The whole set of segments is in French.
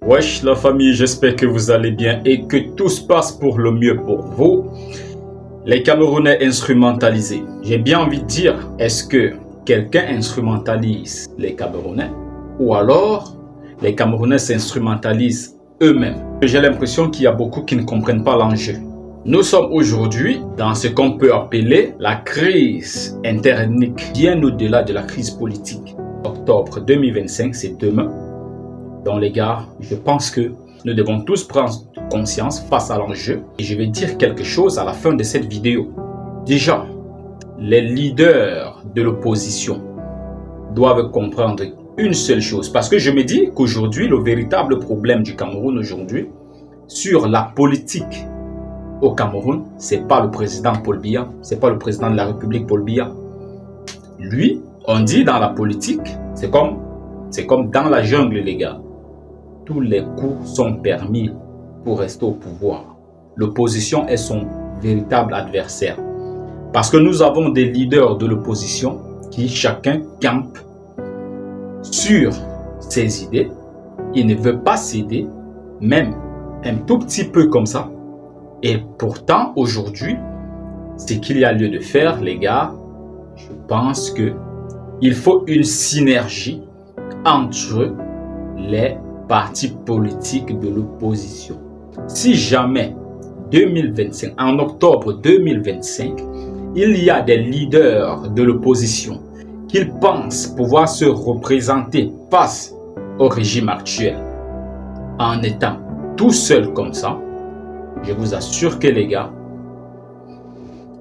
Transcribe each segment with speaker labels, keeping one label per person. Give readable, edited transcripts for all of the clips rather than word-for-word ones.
Speaker 1: Wesh la famille, j'espère que vous allez bien et que tout se passe pour le mieux pour vous. Les Camerounais instrumentalisés. J'ai bien envie de dire, est-ce que quelqu'un instrumentalise les Camerounais ou alors les Camerounais s'instrumentalisent eux-mêmes? J'ai l'impression qu'il y a beaucoup qui ne comprennent pas l'enjeu. Nous sommes aujourd'hui dans ce qu'on peut appeler la crise interethnique, bien au-delà de la crise politique. Octobre 2025, c'est demain. Donc les gars, je pense que nous devons tous prendre conscience face à l'enjeu. Et je vais dire quelque chose à la fin de cette vidéo. Déjà, les leaders de l'opposition doivent comprendre une seule chose. Parce que je me dis qu'aujourd'hui, le véritable problème du Cameroun aujourd'hui, sur la politique au Cameroun, c'est pas le président Paul Biya, c'est pas le président de la République Paul Biya. Lui, on dit dans la politique, c'est comme dans la jungle les gars. Tous les coups sont permis pour rester au pouvoir. L'opposition est son véritable adversaire. Parce que nous avons des leaders de l'opposition qui chacun campe sur ses idées. Il ne veut pas céder, même un tout petit peu comme ça. Et pourtant, aujourd'hui, ce qu'il y a lieu de faire, les gars, je pense qu'il faut une synergie entre les partis politiques de l'opposition. Si jamais 2025, en octobre 2025, il y a des leaders de l'opposition qui pensent pouvoir se représenter face au régime actuel en étant tout seul comme ça, je vous assure que les gars,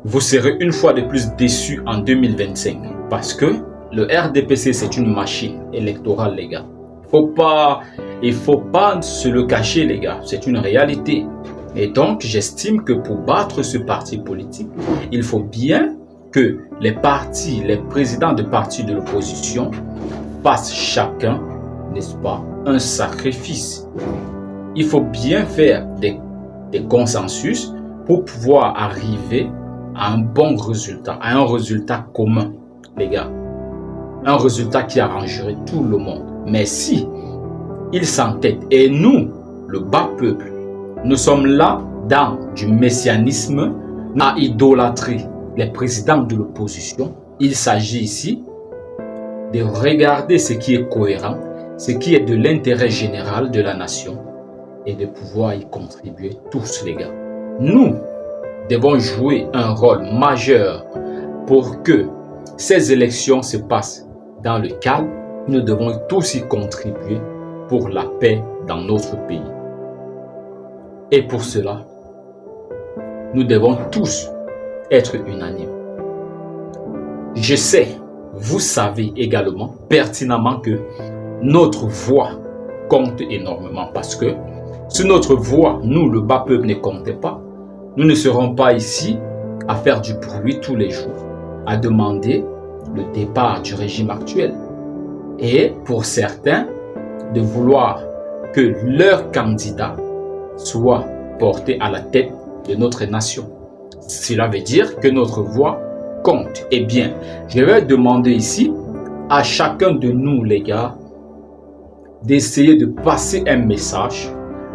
Speaker 1: vous serez une fois de plus déçus en 2025 parce que le RDPC c'est une machine électorale les gars. Il faut pas se le cacher les gars, c'est une réalité. Et donc j'estime que pour battre ce parti politique, il faut bien que les présidents de partis de l'opposition fassent chacun, n'est-ce pas, un sacrifice. Il faut bien faire des consensus pour pouvoir arriver à un bon résultat, à un résultat commun, les gars. Un résultat qui arrangerait tout le monde. Mais si ils s'entêtent, et nous, le bas peuple, nous sommes là dans du messianisme, à idolâtrer les présidents de l'opposition, il s'agit ici de regarder ce qui est cohérent, ce qui est de l'intérêt général de la nation, et de pouvoir y contribuer tous les gars. Nous devons jouer un rôle majeur pour que ces élections se passent dans le calme. Nous devons tous y contribuer pour la paix dans notre pays. Et pour cela, nous devons tous être unanimes. Je sais, vous savez également pertinemment que notre voix compte énormément parce que si notre voix, nous, le bas peuple, ne comptait pas, nous ne serons pas ici à faire du bruit tous les jours, à demander le départ du régime actuel. Et pour certains, de vouloir que leur candidat soit porté à la tête de notre nation. Cela veut dire que notre voix compte. Eh bien, je vais demander ici à chacun de nous, les gars, d'essayer de passer un message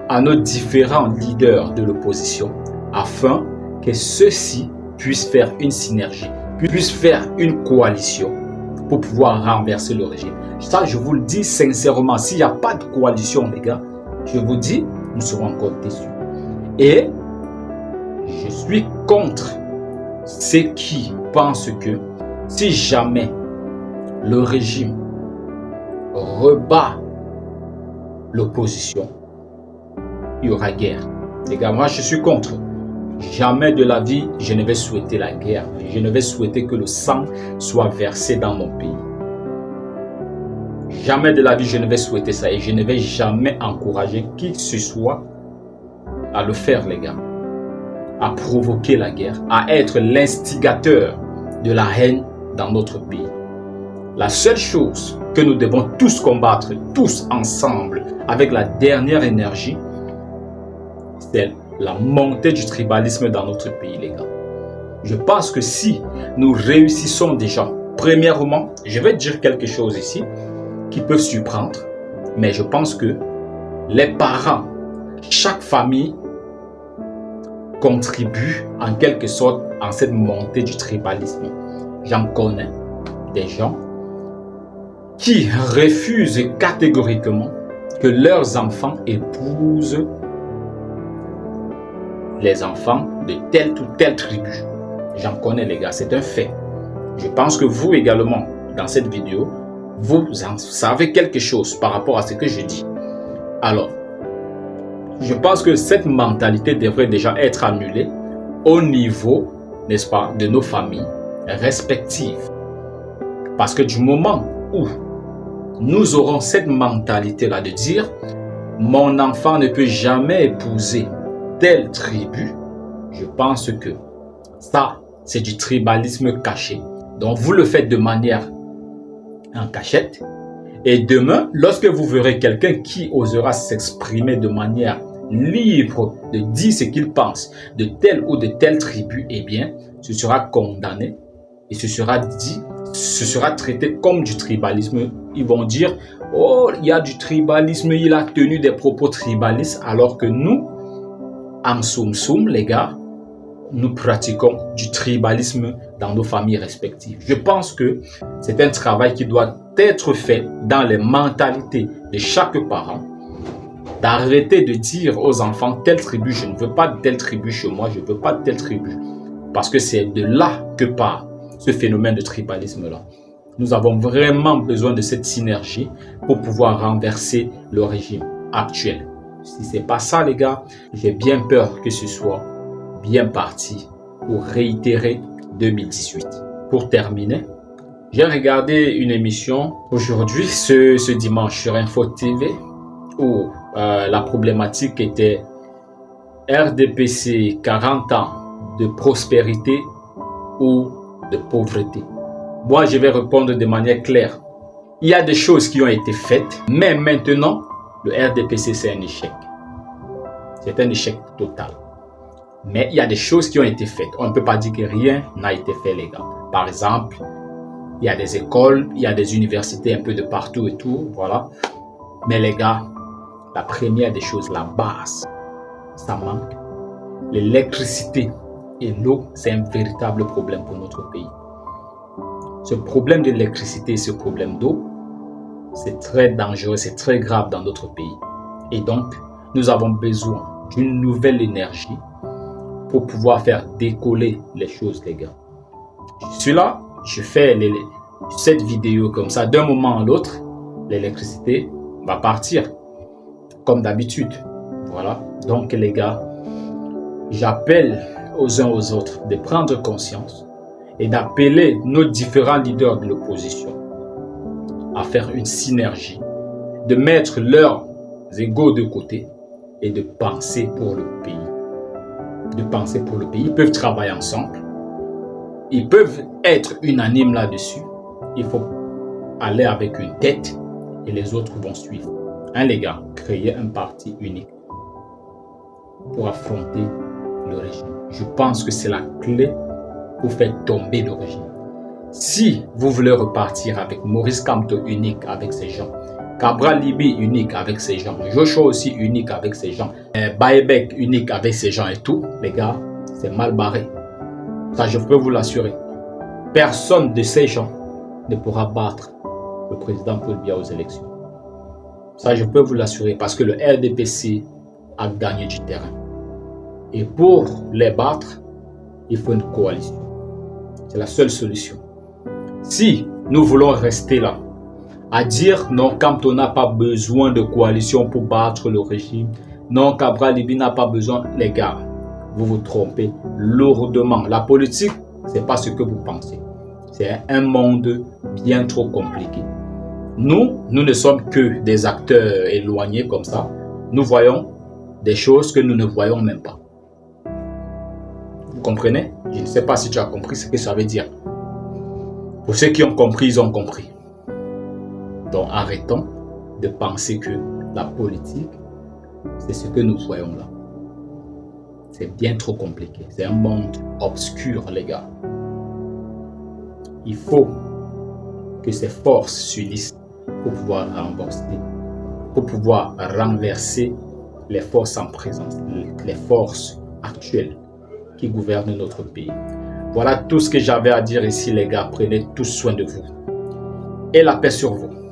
Speaker 1: à nos différents leaders de l'opposition afin que ceux-ci puissent faire une synergie, puissent faire une coalition pour pouvoir renverser le régime. Ça, je vous le dis sincèrement, s'il n'y a pas de coalition, les gars, je vous dis, nous serons encore déçus. Et je suis contre ceux qui pensent que si jamais le régime rebat l'opposition, il y aura guerre. Les gars, moi je suis contre. Jamais de la vie, je ne vais souhaiter la guerre. Je ne vais souhaiter que le sang soit versé dans mon pays. Jamais de la vie, je ne vais souhaiter ça. Et je ne vais jamais encourager qui que ce soit à le faire, les gars. À provoquer la guerre, à être l'instigateur de la haine dans notre pays. La seule chose que nous devons tous combattre, tous ensemble, avec la dernière énergie, c'est la montée du tribalisme dans notre pays, les gars. Je pense que si nous réussissons déjà, premièrement, je vais dire quelque chose ici qui peut surprendre, mais je pense que les parents, chaque famille contribue en quelque sorte à cette montée du tribalisme. J'en connais des gens qui refusent catégoriquement que leurs enfants épousent les enfants de telle ou telle tribu. J'en connais les gars, c'est un fait. Je pense que vous également, dans cette vidéo, vous en savez quelque chose par rapport à ce que je dis. Alors, je pense que cette mentalité devrait déjà être annulée au niveau, n'est-ce pas, de nos familles respectives. Parce que du moment où nous aurons cette mentalité-là de dire « mon enfant ne peut jamais épouser telle tribu », je pense que ça, c'est du tribalisme caché. Donc, vous le faites de manière en cachette. Et demain, lorsque vous verrez quelqu'un qui osera s'exprimer de manière libre de dire ce qu'il pense de telle ou de telle tribu, eh bien, ce sera condamné et ce sera dit, ce sera traité comme du tribalisme. Ils vont dire, oh, il y a du tribalisme, il a tenu des propos tribalistes, alors que nous, en soum, les gars, nous pratiquons du tribalisme dans nos familles respectives. Je pense que c'est un travail qui doit être fait dans les mentalités de chaque parent, d'arrêter de dire aux enfants telle tribu, je ne veux pas de telle tribu chez moi, je ne veux pas de telle tribu, parce que c'est de là que part ce phénomène de tribalisme là. Nous avons vraiment besoin de cette synergie pour pouvoir renverser le régime actuel. Si c'est pas ça les gars, j'ai bien peur que ce soit bien parti pour réitérer 2018. Pour terminer, j'ai regardé une émission aujourd'hui, ce dimanche sur Info TV, où la problématique était RDPC 40 ans de prospérité ou de pauvreté. Moi, je vais répondre de manière claire. Il y a des choses qui ont été faites, mais maintenant, le RDPC, c'est un échec. C'est un échec total. Mais il y a des choses qui ont été faites. On ne peut pas dire que rien n'a été fait, les gars. Par exemple, il y a des écoles, il y a des universités un peu de partout et tout, voilà. Mais les gars, la première des choses, la base, ça manque. L'électricité et l'eau, c'est un véritable problème pour notre pays. Ce problème de l'électricité et ce problème d'eau, c'est très dangereux, c'est très grave dans notre pays. Et donc, nous avons besoin d'une nouvelle énergie pour pouvoir faire décoller les choses, les gars. Je suis là, je fais cette vidéo comme ça. D'un moment à l'autre, l'électricité va partir, comme d'habitude. Voilà. Donc, les gars, j'appelle aux uns aux autres de prendre conscience et d'appeler nos différents leaders de l'opposition à faire une synergie, de mettre leurs égos de côté et de penser pour le pays. De penser pour le pays. Ils peuvent travailler ensemble. Ils peuvent être unanimes là-dessus. Il faut aller avec une tête et les autres vont suivre. Hein, les gars, créer un parti unique pour affronter le régime. Je pense que c'est la clé pour faire tomber le régime. Si vous voulez repartir avec Maurice Kamto unique avec ces gens, Cabral Libi unique avec ces gens, Joshua aussi unique avec ces gens, Baebek unique avec ces gens et tout, les gars, c'est mal barré. Ça, je peux vous l'assurer. Personne de ces gens ne pourra battre le président Paul Biya aux élections. Ça, je peux vous l'assurer parce que le RDPC a gagné du terrain. Et pour les battre, il faut une coalition. C'est la seule solution. Si nous voulons rester là, à dire non, Kamto n'a pas besoin de coalition pour battre le régime, non, Cabral Libi n'a pas besoin, les gars, vous vous trompez lourdement. La politique, c'est pas ce que vous pensez. C'est un monde bien trop compliqué. Nous ne sommes que des acteurs éloignés comme ça. Nous voyons des choses que nous ne voyons même pas. Vous comprenez? Je ne sais pas si tu as compris ce que ça veut dire. Pour ceux qui ont compris, ils ont compris. Donc arrêtons de penser que la politique, c'est ce que nous voyons là. C'est bien trop compliqué. C'est un monde obscur, les gars. Il faut que ces forces s'unissent pour pouvoir renverser pour pouvoir renverser les forces en présence, les forces actuelles qui gouvernent notre pays. Voilà tout ce que j'avais à dire ici, les gars. Prenez tous soin de vous. Et la paix sur vous.